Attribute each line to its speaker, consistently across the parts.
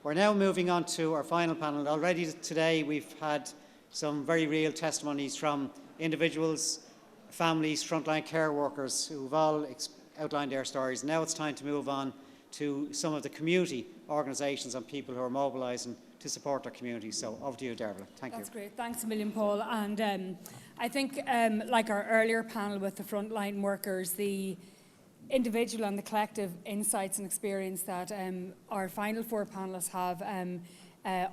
Speaker 1: We're now moving on to our final panel. Already today we've had some very real testimonies from individuals, families, frontline care workers who've all outlined their stories. Now it's time to move on to some of the community organisations and people who are mobilising to support their communities. So over to you, Dervla. Thank you.
Speaker 2: That's great. Thanks a million, Paul. And I think, like our earlier panel with the frontline workers, the individual and the collective insights and experience that our final four panellists have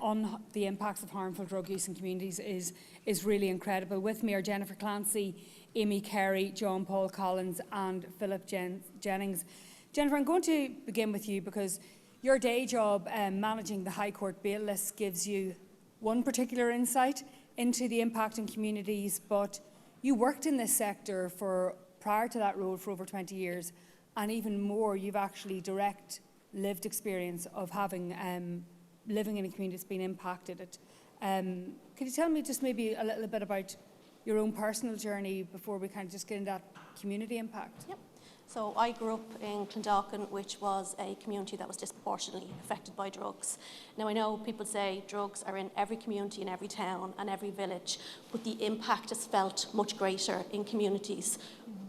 Speaker 2: on the impacts of harmful drug use in communities is really incredible. With me are Jennifer Clancy, Amy Carey, John Paul Collins and Philip Jennings. Jennifer, I'm going to begin with you because your day job managing the High Court bail list gives you one particular insight into the impact in communities, but you worked in this sector prior to that role for over 20 years, and even more, you've actually direct lived experience of having living in a community that's been impacted. Could you tell me just maybe a little bit about your own personal journey before we kind of just get into that community impact?
Speaker 3: Yep. So I grew up in Clondalkin, which was a community that was disproportionately affected by drugs. Now I know people say drugs are in every community, in every town and every village, but the impact is felt much greater in communities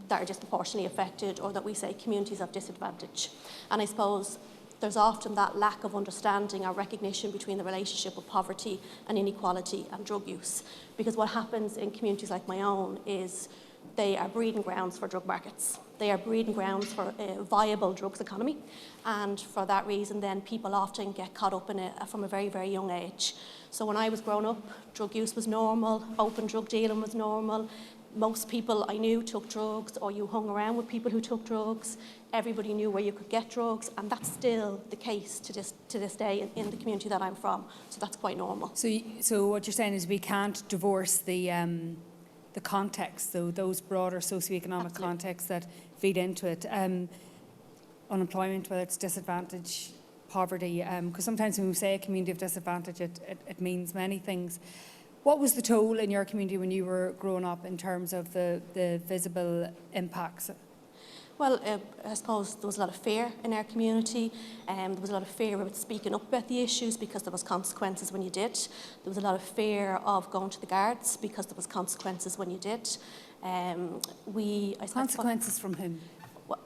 Speaker 3: that are disproportionately affected, or that we say communities of disadvantage. And I suppose there's often that lack of understanding or recognition between the relationship of poverty and inequality and drug use. Because what happens in communities like my own is they are breeding grounds for drug markets. They are breeding grounds for a viable drugs economy. And for that reason, then people often get caught up in it from a very, very young age. So when I was growing up, drug use was normal, open drug dealing was normal. Most people I knew took drugs, or you hung around with people who took drugs. Everybody knew where you could get drugs, and that's still the case to this day in the community that I'm from. So that's quite normal.
Speaker 2: So what you're saying is we can't divorce the context, so those broader socioeconomic
Speaker 3: Absolutely.
Speaker 2: contexts that feed into it. Unemployment, whether it's disadvantage, poverty, because sometimes when we say a community of disadvantage, it means many things. What was the toll in your community when you were growing up in terms of the visible impacts?
Speaker 3: Well, I suppose there was a lot of fear in our community. There was a lot of fear about speaking up about the issues because there was consequences when you did. There was a lot of fear of going to the guards because there was consequences when you did.
Speaker 2: Consequences from whom?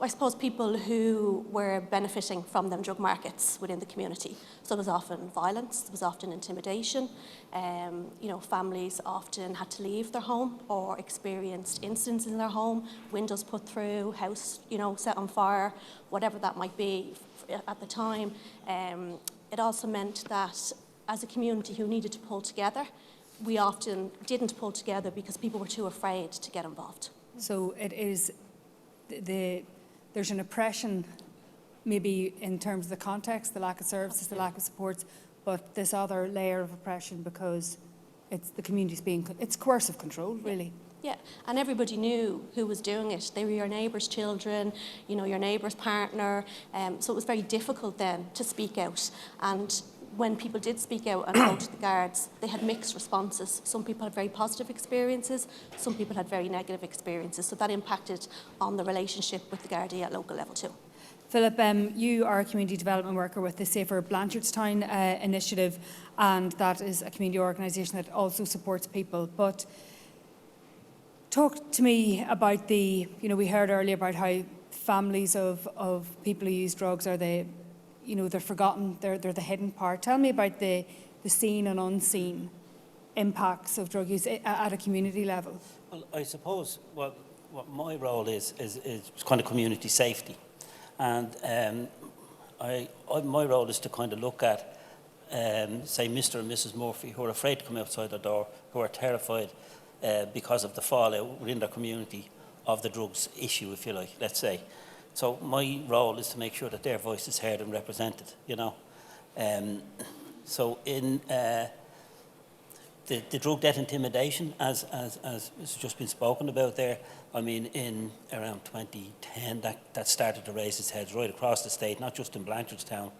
Speaker 3: I suppose people who were benefiting from them drug markets within the community. So there was often violence, there was often intimidation. Families often had to leave their home or experienced incidents in their home, windows put through, house, set on fire, whatever that might be at the time. It also meant that as a community who needed to pull together, we often didn't pull together because people were too afraid to get involved.
Speaker 2: So it is there's an oppression, maybe in terms of the context, the lack of services, the lack of supports, but this other layer of oppression because it's the community's it's coercive control, really.
Speaker 3: Yeah, and everybody knew who was doing it. They were your neighbour's children, your neighbour's partner, so it was very difficult then to speak out. And when people did speak out and go to the guards, they had mixed responses. Some people had very positive experiences, some people had very negative experiences. So that impacted on the relationship with the Gardaí at local level too.
Speaker 2: Philip, you are a community development worker with the Safer Blanchardstown initiative, and that is a community organisation that also supports people. But talk to me about we heard earlier about how families of people who use drugs are they're forgotten, they're the hidden part. Tell me about the seen and unseen impacts of drug use at a community level.
Speaker 4: Well, I suppose what my role is kind of community safety. And my role is to kind of look at, say, Mr. and Mrs. Murphy, who are afraid to come outside their door, who are terrified because of the fallout within their community of the drugs issue, if you like, let's say. So my role is to make sure that their voice is heard and represented, So in the drug debt intimidation, as has just been spoken about there, I mean, in around 2010, that started to raise its heads right across the state, not just in Blanchardstown.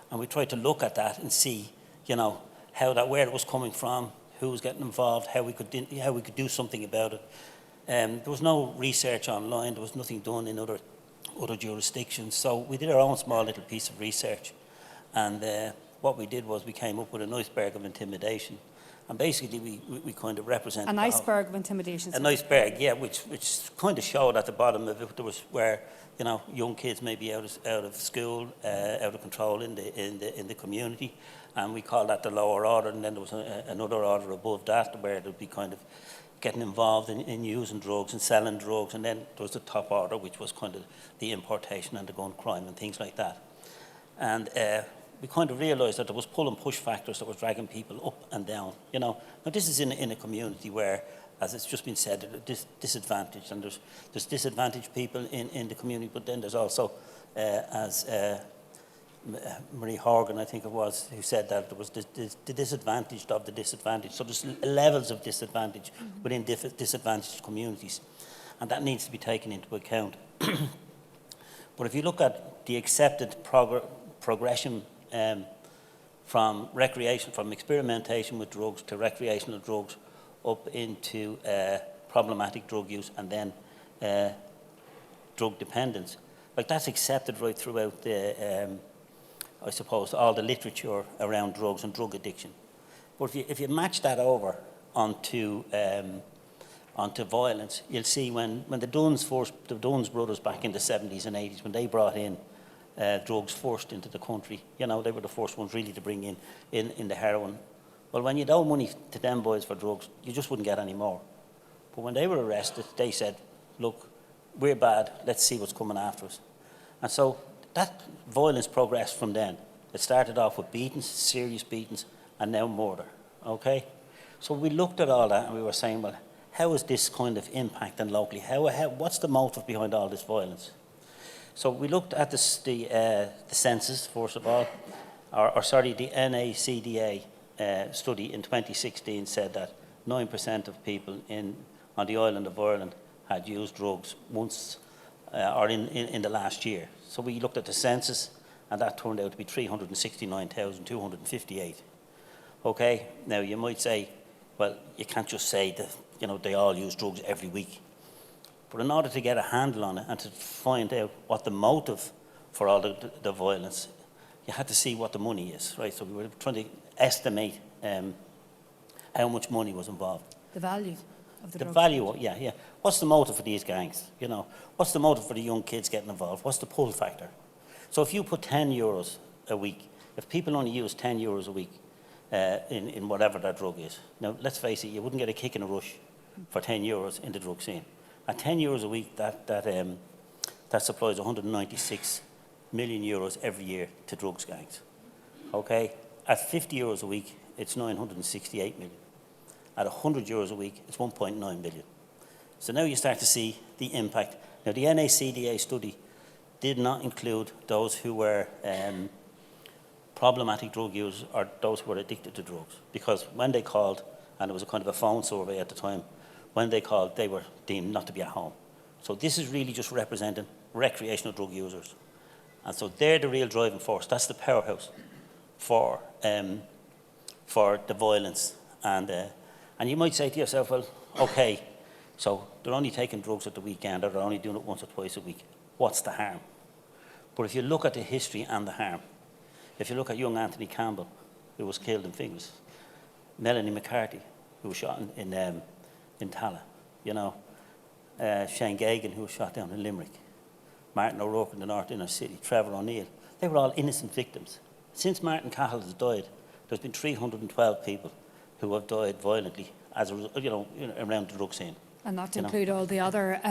Speaker 4: And we tried to look at that and see, where it was coming from, who was getting involved, how we could do something about it. There was no research online. There was nothing done in other jurisdictions. So we did our own small little piece of research, and what we did was we came up with an iceberg of intimidation. And basically we kind of represent...
Speaker 2: An iceberg of intimidation.
Speaker 4: An iceberg, yeah, which kind of showed at the bottom of it there was where, you know, young kids may be out of school, out of control in the community, and we call that the lower order. And then there was another order above that where there'd be kind of getting involved in using drugs and selling drugs, and then there was the top order, which was kind of the importation and the gun crime and things like that. And we kind of realised that there was pull and push factors that were dragging people up and down, you know. Now this is in a community where, as it's just been said, disadvantaged, and there's disadvantaged people in the community, but then there's also, as Marie Horgan, I think it was, who said that there was the disadvantaged of the disadvantaged. So there's levels of disadvantage within disadvantaged communities, and that needs to be taken into account. But if you look at the accepted progression from experimentation with drugs to recreational drugs up into problematic drug use and then drug dependence, like that's accepted right throughout the, I suppose, all the literature around drugs and drug addiction. But if you match that over onto violence, you'll see when the Duns brothers back in the 70s and 80s, when they brought in drugs first into the country, you know, they were the first ones really to bring in the heroin. Well, when you owe money to them boys for drugs, you just wouldn't get any more. But when they were arrested, they said, look, we're bad, let's see what's coming after us. And so that violence progressed from then. It started off with beatings, serious beatings, and now murder, okay? So we looked at all that and we were saying, well, how is this kind of impacting locally? What's the motive behind all this violence? So we looked at the census, first of all, the NACDA study in 2016 said that 9% of people on the island of Ireland had used drugs once or in the last year. So we looked at the census, and that turned out to be 369,258. Okay, now you might say, well, you can't just say that, you know, they all use drugs every week. But in order to get a handle on it and to find out what the motive for all the violence, you had to see what the money is, right? So we were trying to estimate how much money was involved.
Speaker 2: The value of the drug.
Speaker 4: Value, yeah. What's the motive for these gangs? You know, what's the motive for the young kids getting involved? What's the pull factor? So if you put 10 euros a week, if people only use 10 euros a week in whatever that drug is, now let's face it, you wouldn't get a kick in a rush for 10 euros in the drug scene. At 10 euros a week, that supplies 196 million euros every year to drugs gangs. Okay, at 50 euros a week, it's 968 million. At 100 euros a week, it's 1.9 billion. So now you start to see the impact. Now the NACDA study did not include those who were problematic drug users or those who were addicted to drugs, because when they called, and it was a kind of a phone survey at the time, when they called, they were deemed not to be at home. So this is really just representing recreational drug users. And so they're the real driving force. That's the powerhouse for the violence. And you might say to yourself, well, okay, so they're only taking drugs at the weekend, or they're only doing it once or twice a week. What's the harm? But if you look at the history and the harm, if you look at young Anthony Campbell, who was killed in Finglas, Melanie McCarthy, who was shot in Tala, you know, Shane Gagan, who was shot down in Limerick, Martin O'Rourke in the North Inner City, Trevor O'Neill, they were all innocent victims. Since Martin Cahill has died, there's been 312 people who have died violently as a result, you know, around the drug scene.
Speaker 2: And not to include all the other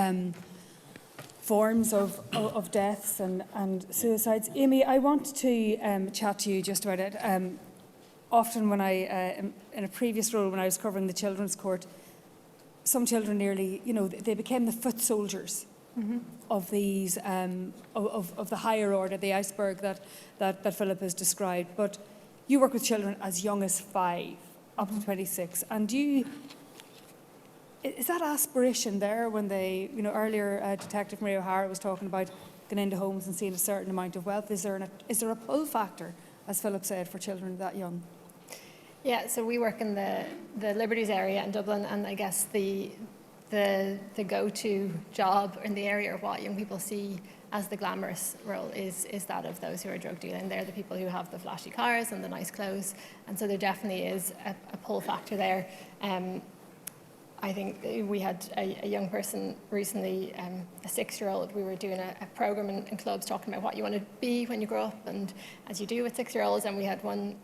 Speaker 2: forms of deaths and suicides. Amy, I want to chat to you just about it. Often when in a previous role, when I was covering the Children's Court, some children nearly, you know, they became the foot soldiers of these, of the higher order, the iceberg that Philip has described. But you work with children as young as 5, up to 26. And is that aspiration there when they, you know, earlier Detective Maria O'Hara was talking about going into homes and seeing a certain amount of wealth. Is there a pull factor, as Philip said, for children that young?
Speaker 5: Yeah, so we work in the Liberties area in Dublin, and I guess the go-to job in the area, or what young people see as the glamorous role is that of those who are drug dealing. They're the people who have the flashy cars and the nice clothes, and so there definitely is a pull factor there. I think we had a young person recently, a 6-year-old. We were doing a program in clubs talking about what you want to be when you grow up, and as you do with 6-year-olds. And we had one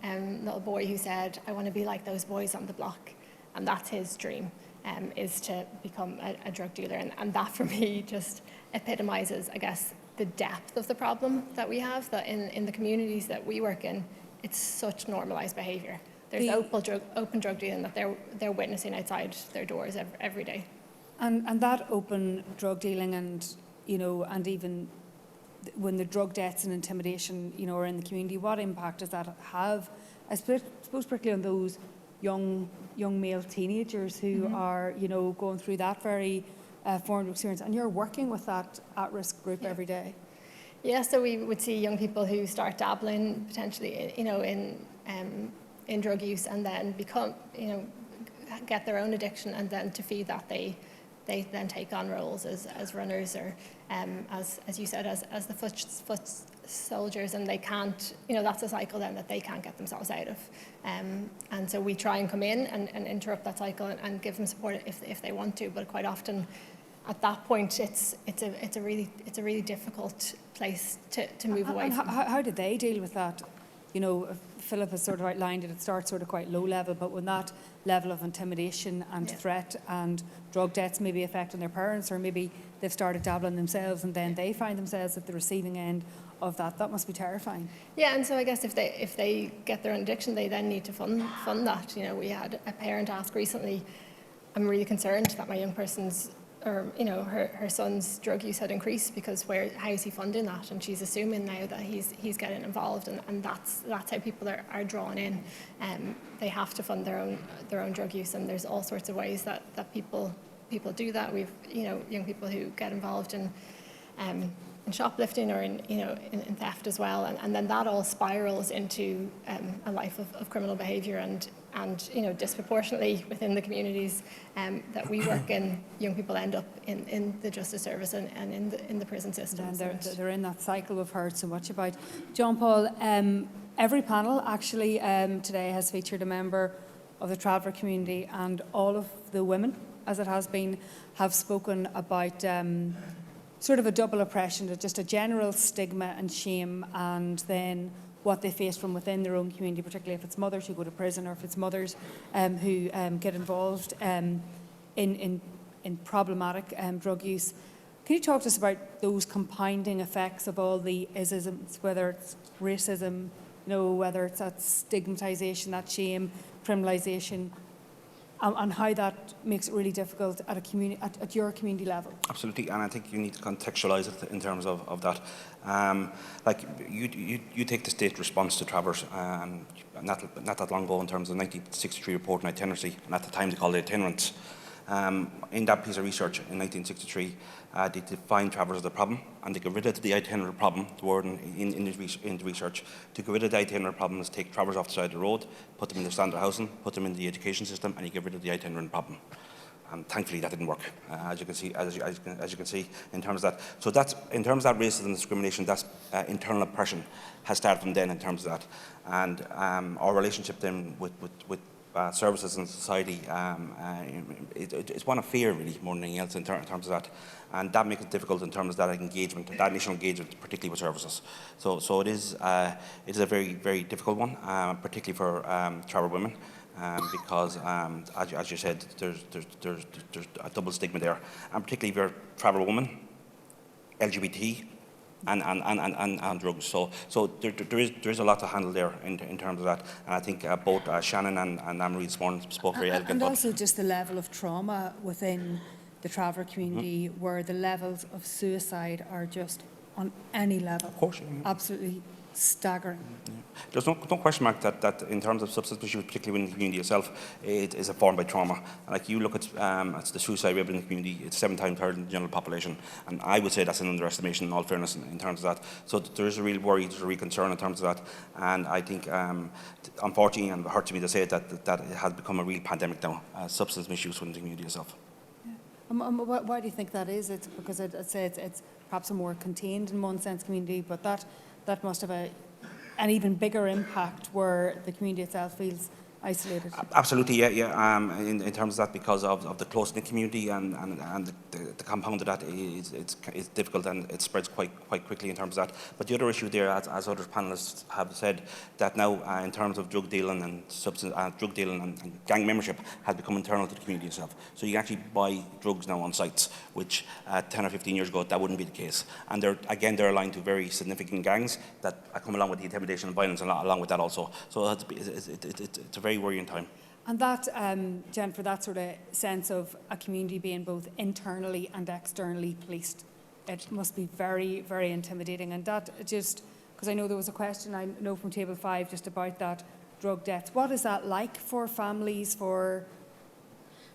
Speaker 5: little boy who said, "I want to be like those boys on the block," and that's his dream, is to become a drug dealer. And that for me just epitomises, I guess, the depth of the problem that we have. That in the communities that we work in, it's such normalised behaviour. There's open drug dealing that they're witnessing outside their doors every day.
Speaker 2: And that open drug dealing, and and even when the drug deaths and intimidation, are in the community, what impact does that have? I suppose particularly on those young male teenagers who are, going through that very formative experience, and you're working with that at-risk group every day.
Speaker 5: Yeah, so we would see young people who start dabbling potentially, in drug use, and then become, get their own addiction, and then to feed that they then take on roles as runners, or as you said, as the foot soldiers, and they can't, that's a cycle then that they can't get themselves out of. And so we try and come in and interrupt that cycle and give them support if they want to, but quite often at that point it's a really difficult place to move away from.
Speaker 2: How do they deal with that? Philip has sort of outlined it starts sort of quite low level, but when that level of intimidation and threat and drug debts maybe affecting their parents, or maybe they've started dabbling themselves and then they find themselves at the receiving end of that must be terrifying.
Speaker 5: Yeah, and so I guess if they get their own addiction, they then need to fund that. We had a parent ask recently, "I'm really concerned that my young person's, or her son's drug use had increased, because how is he funding that?" And she's assuming now that he's getting involved, and that's how people are drawn in. They have to fund their own drug use, and there's all sorts of ways that people do that. We've young people who get involved in shoplifting, or in theft as well, and then that all spirals into a life of criminal behaviour, and disproportionately within the communities that we work in, young people end up in the justice service and in the prison system.
Speaker 2: And they're in that cycle we've heard so much about. John Paul, every panel actually today has featured a member of the Traveller community, and all of the women, as it has been, have spoken about sort of a double oppression, just a general stigma and shame, and then what they face from within their own community, particularly if it's mothers who go to prison, or if it's mothers who get involved in problematic drug use. Can you talk to us about those compounding effects of all the isms, whether it's racism, whether it's that stigmatisation, that shame, criminalisation, and how that makes it really difficult at your community level?
Speaker 6: Absolutely, and I think you need to contextualise it in terms of that. Like you take the state response to Travellers, not that long ago, in terms of the 1963 report on itinerancy, and at the time they called it itinerants. In that piece of research in 1963, they defined Travellers as a problem, and they got rid of the itinerant problem. The word in the research, to get rid of the itinerant problem is take Travellers off the side of the road, put them in the standard housing, put them in the education system, and you get rid of the itinerant problem. Thankfully, that didn't work, as you can see, in terms of that. So that's, in terms of that racism and discrimination, that's internal oppression has started from then in terms of that, and our relationship then with services in society, it's one of fear really more than anything else in terms of that, and that makes it difficult in terms of that engagement, that initial engagement, particularly with services. So it is a very, very difficult one, particularly for Traveller women, because as you said, there's a double stigma there, and particularly if you're a Traveller woman, LGBT, and drugs. So there is a lot to handle there in terms of that, and I think both Shannon and Anne-Marie this morning spoke very elegantly.
Speaker 2: And also just the level of trauma within the Traveller community, where the levels of suicide are just on any level.
Speaker 6: Of course,
Speaker 2: absolutely staggering.
Speaker 6: Yeah. There's no question, Mark, that in terms of substance misuse, particularly within the community itself, it is informed by trauma. And like you look at the suicide rate in the community, it's 7 times higher than the general population, and I would say that's an underestimation in all fairness in terms of that. So there is a real worry, there's a real concern in terms of that, and I think unfortunately, and it hurts me to say it, that it has become a real pandemic now, substance misuse within the community itself.
Speaker 2: Why do you think that is? It's because it's perhaps a more contained in one sense community, but that must have an even bigger impact where the community itself feels isolated.
Speaker 6: Absolutely, yeah. In terms of that, because of the close-knit community and the compound of that it's difficult, and it spreads quite quickly in terms of that. But the other issue there, as other panellists have said, that now in terms of drug dealing and drug dealing and gang membership has become internal to the community itself. So you can actually buy drugs now on sites, which 10 or 15 years ago that wouldn't be the case. And they're aligned to very significant gangs that come along with the intimidation and violence along with that also. So it's a very worrying time.
Speaker 2: And that, Jennifer, that sort of sense of a community being both internally and externally policed, it must be very, very intimidating. And that just, because I know there was a question, I know from Table 5, just about that drug debt. What is that like for families, for...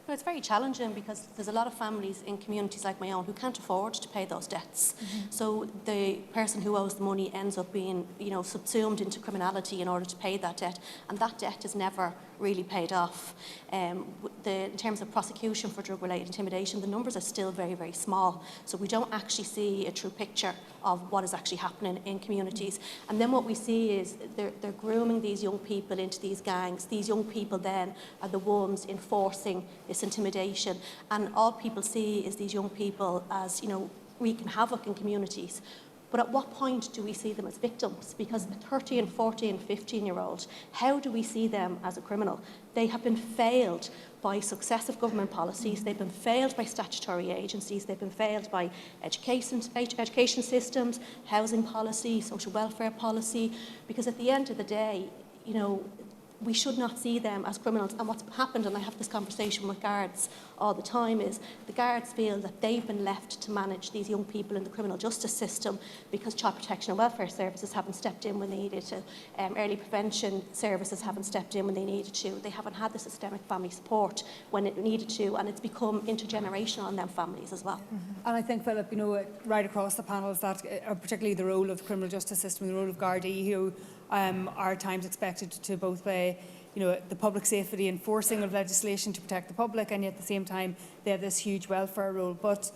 Speaker 3: Well, it's very challenging because there's a lot of families in communities like my own who can't afford to pay those debts. So the person who owes the money ends up being, subsumed into criminality in order to pay that debt, and that debt is never really paid off. In terms of prosecution for drug-related intimidation, the numbers are still very, very small. So we don't actually see a true picture of what is actually happening in communities. And then what we see is they're grooming these young people into these gangs. These young people then are the ones enforcing this intimidation. And all people see is these young people as, wreaking havoc in communities. But at what point do we see them as victims? Because a 13, 14, 15-year-old, how do we see them as a criminal? They have been failed by successive government policies. They've been failed by statutory agencies. They've been failed by education systems, housing policy, social welfare policy. Because at the end of the day, we should not see them as criminals. And what's happened, and I have this conversation with guards all the time, is the guards feel that they've been left to manage these young people in the criminal justice system because child protection and welfare services haven't stepped in when they needed to, early prevention services haven't stepped in when they needed to. They haven't had the systemic family support when it needed to, and it's become intergenerational in them families as well.
Speaker 2: And I think, Philip, right across the panels, that particularly the role of the criminal justice system, the role of Gardaí, who are at times expected to both play the public safety enforcing of legislation to protect the public, and yet at the same time they have this huge welfare role. But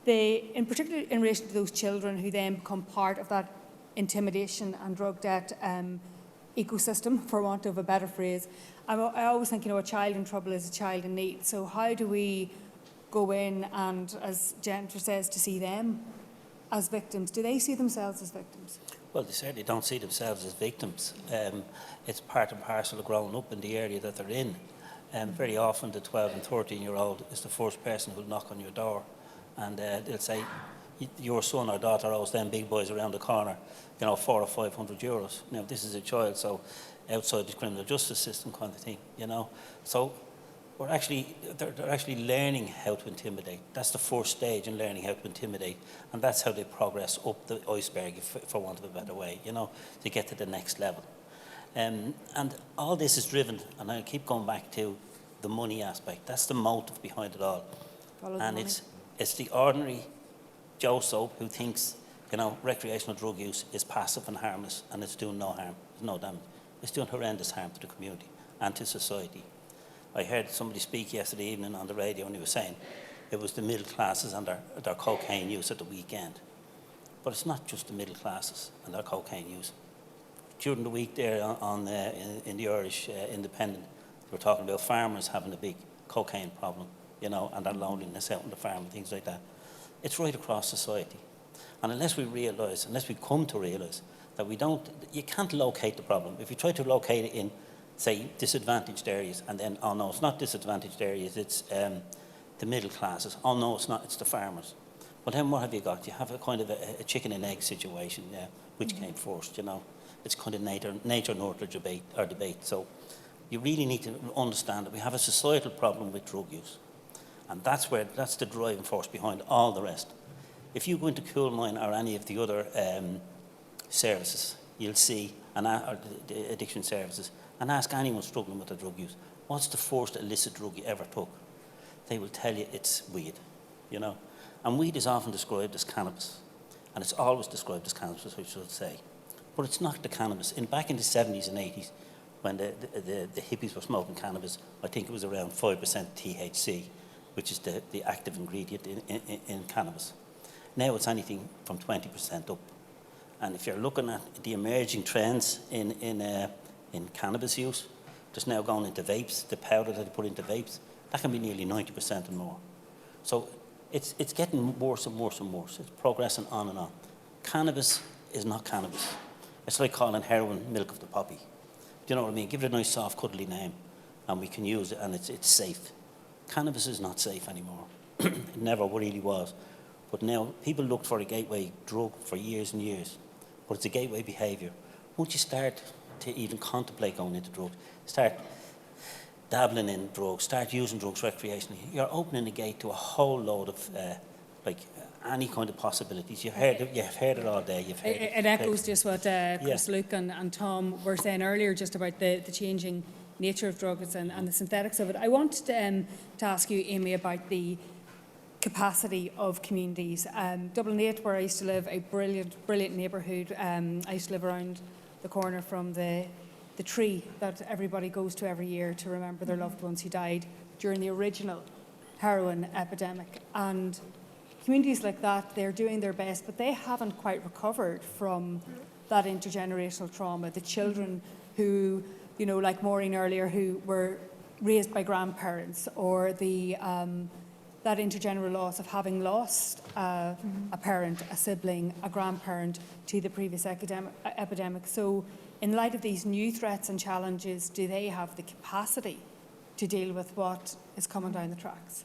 Speaker 2: in particular in relation to those children who then become part of that intimidation and drug debt ecosystem, for want of a better phrase, I always think a child in trouble is a child in need. So how do we go in and, as Jennifer says, to see them as victims? Do they see themselves as victims?
Speaker 4: Well, they certainly don't see themselves as victims. It's part and parcel of growing up in the area that they're in. Very often the 12 and 13-year-old is the first person who'll knock on your door, and they'll say, your son or daughter owes them big boys around the corner, 400 or 500 euros. Now, this is a child, so outside the criminal justice system kind of thing, So they're actually learning how to intimidate. That's the first stage in learning how to intimidate, and that's how they progress up the iceberg, for want of a better way, to get to the next level. And all this is driven, and I keep going back to the money aspect. That's the motive behind it all. And it's the ordinary Joe Soap who thinks, recreational drug use is passive and harmless, and it's doing no harm, no damage. It's doing horrendous harm to the community and to society. I heard somebody speak yesterday evening on the radio, and he was saying it was the middle classes and their cocaine use at the weekend. But it's not just the middle classes and their cocaine use. During the week there in the Irish Independent, we're talking about farmers having a big cocaine problem, and their loneliness out on the farm and things like that. It's right across society. And unless we come to realise that you can't locate the problem. If you try to locate it in, say, disadvantaged areas, and then, oh no, it's not disadvantaged areas, it's the middle classes. Oh no, it's not, it's the farmers. Well, then what have you got? You have a kind of a chicken and egg situation, which came first, It's kind of nature-nurture debate. So you really need to understand that we have a societal problem with drug use. And that's the driving force behind all the rest. If you go into Coolmine or any of the other services, you'll see, or the addiction services, and ask anyone struggling with their drug use, what's the first illicit drug you ever took? They will tell you it's weed, And weed is often described as cannabis, and it's always described as cannabis, I should say. But it's not the cannabis. Back in the 70s and 80s, when the hippies were smoking cannabis, I think it was around 5% THC, which is the active ingredient in cannabis. Now it's anything from 20% up. And if you're looking at the emerging trends in cannabis use, just now going into vapes, the powder that they put into vapes, that can be nearly 90% and more. So it's getting worse and worse and worse. It's progressing on and on. Cannabis is not cannabis. It's like calling heroin milk of the poppy. Do you know what I mean? Give it a nice, soft, cuddly name, and we can use it, and it's safe. Cannabis is not safe anymore. It never really was. But now people looked for a gateway drug for years and years. But it's a gateway behaviour. Once you start to even contemplate going into drugs, start dabbling in drugs, start using drugs recreationally, you're opening a gate to a whole load of any kind of possibilities. You've heard it all day.
Speaker 2: It echoes just what Chris, Luke and Tom were saying earlier, just about the changing nature of drugs and the synthetics of it. I wanted to ask you, Amy, about the capacity of communities. Dublin 8, where I used to live, a brilliant neighbourhood. I used to live around the corner from the tree that everybody goes to every year to remember their loved ones who died during the original heroin epidemic. And communities like that, they're doing their best, but they haven't quite recovered from that intergenerational trauma. The children who, you know, like Maureen earlier, who were raised by grandparents, or the that intergenerational loss of having lost a parent, a sibling, a grandparent to the previous epidemic. So in light of these new threats and challenges, do they have the capacity to deal with what is coming down the tracks?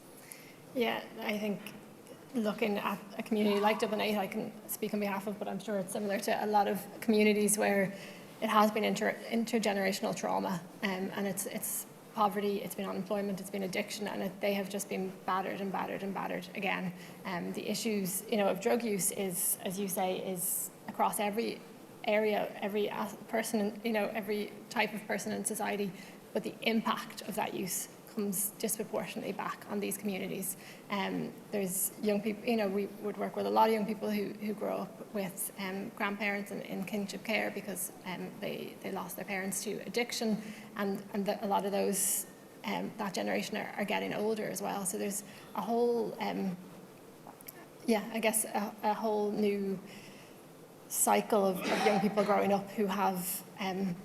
Speaker 5: Yeah, I think looking at a community like Dublin 8, I can speak on behalf of, but I'm sure it's similar to a lot of communities where it has been intergenerational trauma, and it's poverty, it's been unemployment, it's been addiction, and they have just been battered and battered and battered again. The issues, you know, of drug use is, as you say, is across every area, every person, you know, every type of person in society, but the impact of that use comes disproportionately back on these communities. There's young people, you know, we would work with a lot of young people who grow up with grandparents in kinship care because they lost their parents to addiction, and a lot of those, that generation are getting older as well. So there's a whole, I guess a whole new cycle of young people growing up who have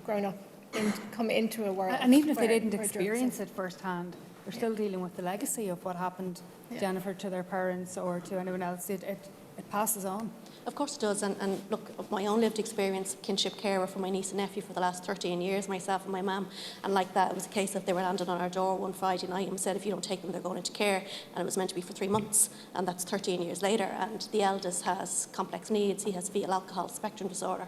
Speaker 5: grown up and come into a world.
Speaker 2: And even if they
Speaker 5: where
Speaker 2: didn't
Speaker 5: drugs
Speaker 2: experience it firsthand, they're still dealing with the legacy of what happened, Jennifer, to their parents or to anyone else. It passes on.
Speaker 3: Of course it does, and look, of my own lived experience, kinship carer for my niece and nephew for the last 13 years, myself and my mum, and like that, it was a case of they were landing on our door one Friday night and said, if you don't take them, they're going into care, and it was meant to be for 3 months, and that's 13 years later, and the eldest has complex needs, he has fetal alcohol spectrum disorder,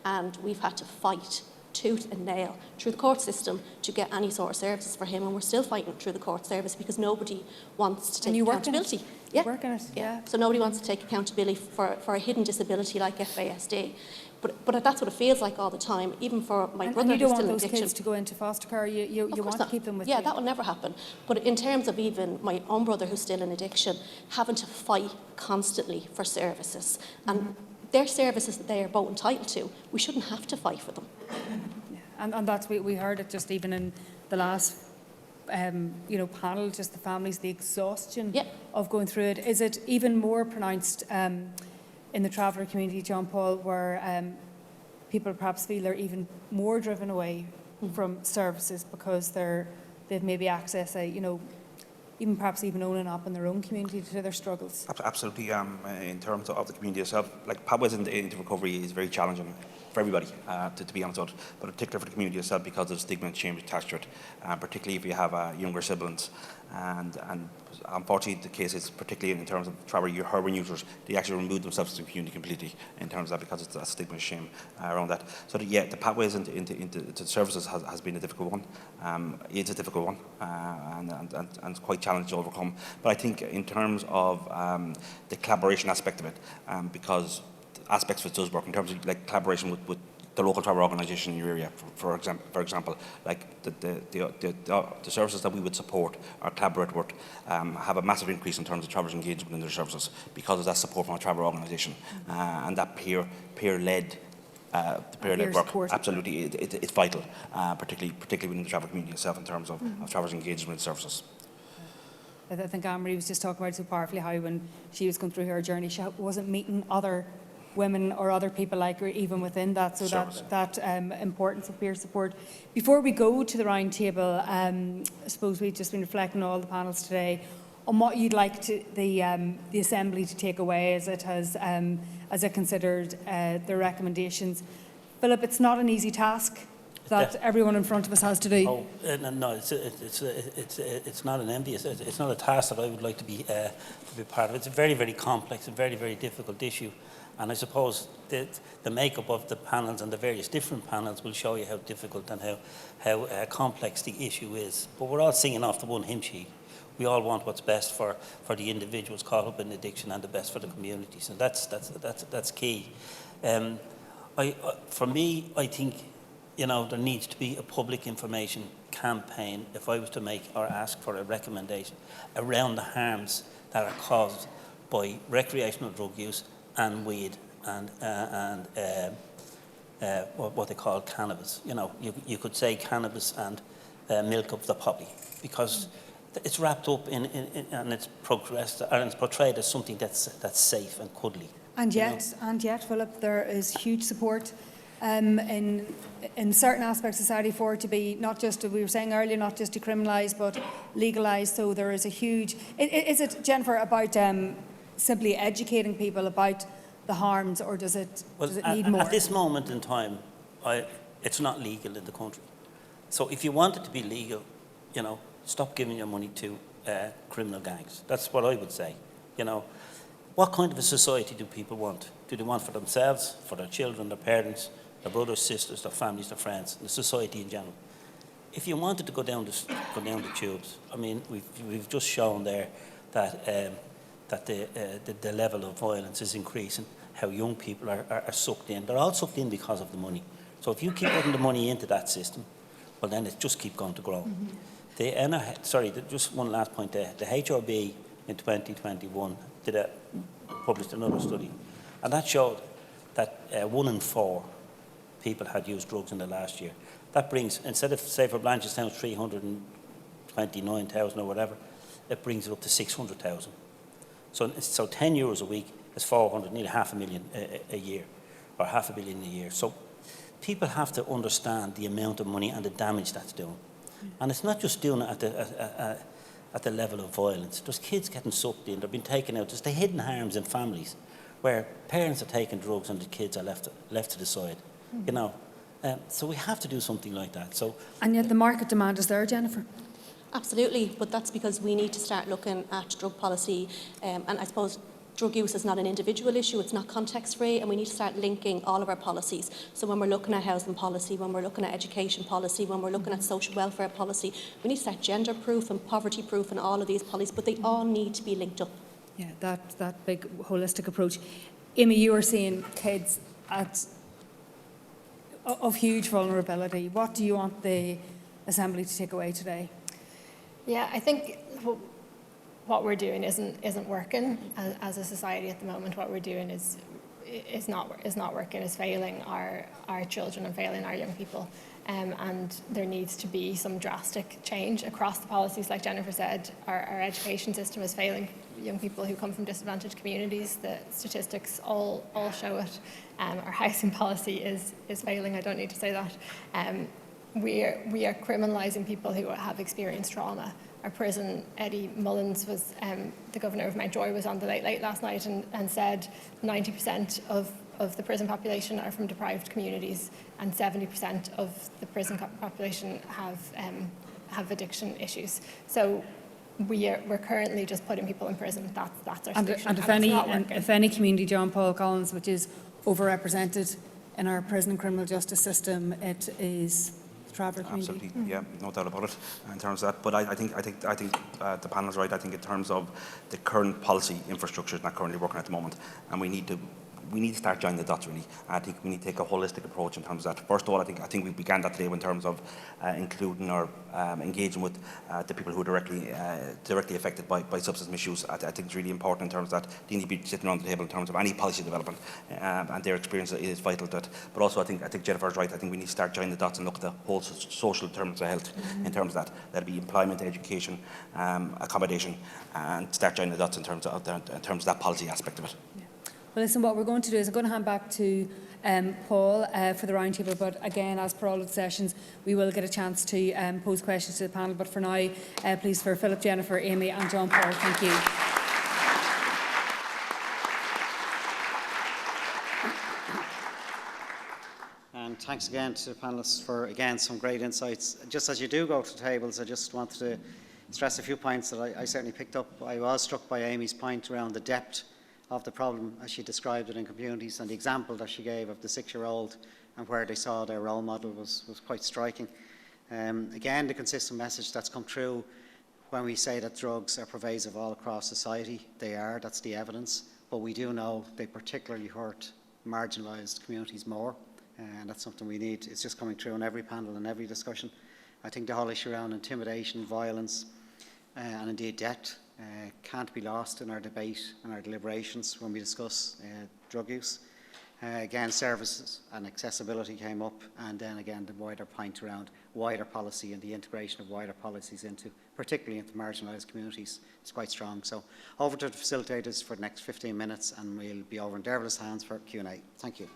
Speaker 3: and we've had to fight tooth and nail through the court system to get any sort of services for him, and we're still fighting through the court service because nobody wants to take accountability.
Speaker 2: You work in it, yeah.
Speaker 3: So nobody wants to take accountability for a hidden disability like FASD. But that's what it feels like all the time, even for my brother
Speaker 2: and you don't
Speaker 3: who's still
Speaker 2: want
Speaker 3: in
Speaker 2: those
Speaker 3: addiction.
Speaker 2: kids to go into foster care. You want to keep them with you.
Speaker 3: Yeah, that will never happen. But in terms of even my own brother who's still in addiction, having to fight constantly for services, and their services that they are both entitled to, we shouldn't have to fight for them.
Speaker 2: And that's, we heard it just even in the last panel, just the families, the exhaustion of going through it. Is it even more pronounced in the traveller community, John Paul, where people perhaps feel they're even more driven away from services because they've maybe access even perhaps even owning up in their own community to their struggles?
Speaker 6: Absolutely. In terms of the community itself, like pathways into recovery is very challenging for everybody, to be honest with it, but particularly for the community itself because of the stigma and shame attached to it, particularly if you have younger siblings. And unfortunately, the case is particularly in terms of travel heroin users, they actually remove themselves from the community completely in terms of that because it's a stigma and shame around that. So the pathways into services has been a difficult one. It's a difficult one and quite challenging to overcome. But I think in terms of the collaboration aspect of it, because aspects of it does work in terms of like collaboration with the local travel organisation in your area, for example, like the services that we would support or collaborate with have a massive increase in terms of travellers' engagement in their services because of that support from a travel organisation and that peer-led work.
Speaker 2: Support.
Speaker 6: Absolutely, it's vital, particularly within the travel community itself in terms of travellers' engagement in services.
Speaker 2: I think Anne-Marie was just talking about so powerfully how when she was going through her journey, she wasn't meeting other women or other people like her even within that, so that importance of peer support. Before we go to the round table, I suppose we've just been reflecting on all the panels today on what you'd like the Assembly to take away as it considered the recommendations. Philip, it's not an easy task that everyone in front of us has to do.
Speaker 4: Oh, no, it's not an envious, it's not a task that I would like to be part of. It's a very, very complex and very, very difficult issue. And I suppose the makeup of the panels and the various different panels will show you how difficult and how complex the issue is. But we're all singing off the one hymn sheet. We all want what's best for the individuals caught up in addiction and the best for the community. So that's key. For me, I think, you know, there needs to be a public information campaign, if I was to make or ask for a recommendation, around the harms that are caused by recreational drug use and weed and what they call cannabis. You know, you could say cannabis and milk of the poppy, because it's wrapped up in and it's progressed and it's portrayed as something that's safe and cuddly.
Speaker 2: And yet, Philip, there is huge support in certain aspects of society for it to be not just, we were saying earlier, not just decriminalised but legalised. So there is a huge. Is it, Jennifer, about simply educating people about the harms, or does it need more?
Speaker 4: At this moment in time, it's not legal in the country. So if you want it to be legal, you know, stop giving your money to criminal gangs. That's what I would say. You know, what kind of a society do people want? Do they want for themselves, for their children, their parents, their brothers, sisters, their families, their friends, the society in general? If you wanted to go down the tubes, I mean, we've just shown there that the level of violence is increasing, how young people are sucked in. They're all sucked in because of the money. So if you keep putting the money into that system, well, then it just keeps going to grow. Mm-hmm. Just one last point there. The HRB in 2021 published another study, and that showed that 1 in 4 people had used drugs in the last year. That brings, instead of, say, for Blanchardstown, 329,000 or whatever, it brings it up to 600,000. So €10 a week is 400, nearly $500,000 a year, or $500 million a year. So people have to understand the amount of money and the damage that's doing. And it's not just doing it at the level of violence. There's kids getting sucked in, they've been taken out. There's the hidden harms in families where parents are taking drugs and the kids are left to the side. Mm-hmm. You know, so we have to do something like that. So,
Speaker 2: and yet the market demand is there, Jennifer.
Speaker 3: Absolutely, but that's because we need to start looking at drug policy, and I suppose drug use is not an individual issue, it's not context-free, and we need to start linking all of our policies. So when we're looking at housing policy, when we're looking at education policy, when we're looking at social welfare policy, we need to start gender-proof and poverty-proof and all of these policies, but they all need to be linked up.
Speaker 2: Yeah, that big holistic approach. Amy, you are seeing kids of huge vulnerability. What do you want the Assembly to take away today?
Speaker 5: Yeah, I think what we're doing isn't working as a society at the moment. What we're doing is not working. Is failing our children and failing our young people. And there needs to be some drastic change across the policies. Like Jennifer said, our education system is failing young people who come from disadvantaged communities. The statistics all show it. Our housing policy is failing. I don't need to say that. We are criminalising people who have experienced trauma. Our prison, Eddie Mullins, was the governor of Mountjoy, was on the Late last night and said 90% of the prison population are from deprived communities, and 70% of the prison population have addiction issues. So we're currently just putting people in prison. That's our solution.
Speaker 2: And if any community, John Paul Collins, which is overrepresented in our prison and criminal justice system, it is the Traveller community.
Speaker 6: Absolutely, yeah, no doubt about it in terms of that. But I think the panel's right. I think in terms of the current policy infrastructure is not currently working at the moment, and we need to we need to start joining the dots really. I think we need to take a holistic approach in terms of that. First of all, I think we began that today in terms of including or engaging with the people who are directly affected by substance misuse. I think it's really important in terms of that they need to be sitting around the table in terms of any policy development, and their experience is vital to it. But also I think Jennifer's right. I think we need to start joining the dots and look at the whole social terms of health in terms of that. That'll be employment, education, accommodation, and start joining the dots in terms of that policy aspect of it.
Speaker 2: Yeah. Well, listen, what we're going to do is I'm going to hand back to Paul for the roundtable, but again, as per all of the sessions, we will get a chance to pose questions to the panel. But for now, please, for Philip, Jennifer, Amy and John Paul, thank you.
Speaker 1: And thanks again to the panellists for, again, some great insights. Just as you do go to tables, I just wanted to stress a few points that I certainly picked up. I was struck by Amy's point around the depth of the problem as she described it in communities, and the example that she gave of the 6-year-old and where they saw their role model was quite striking. Again, the consistent message that's come through when we say that drugs are pervasive all across society. They are, that's the evidence, but we do know they particularly hurt marginalised communities more, and that's something we need. It's just coming through in every panel and every discussion. I think the whole issue around intimidation, violence and indeed debt can't be lost in our debate and our deliberations when we discuss drug use. Again, services and accessibility came up, and then again the wider point around wider policy and the integration of wider policies into, particularly into marginalised communities, is quite strong. So over to the facilitators for the next 15 minutes, and we'll be over in Dervla's hands for Q&A. Thank you.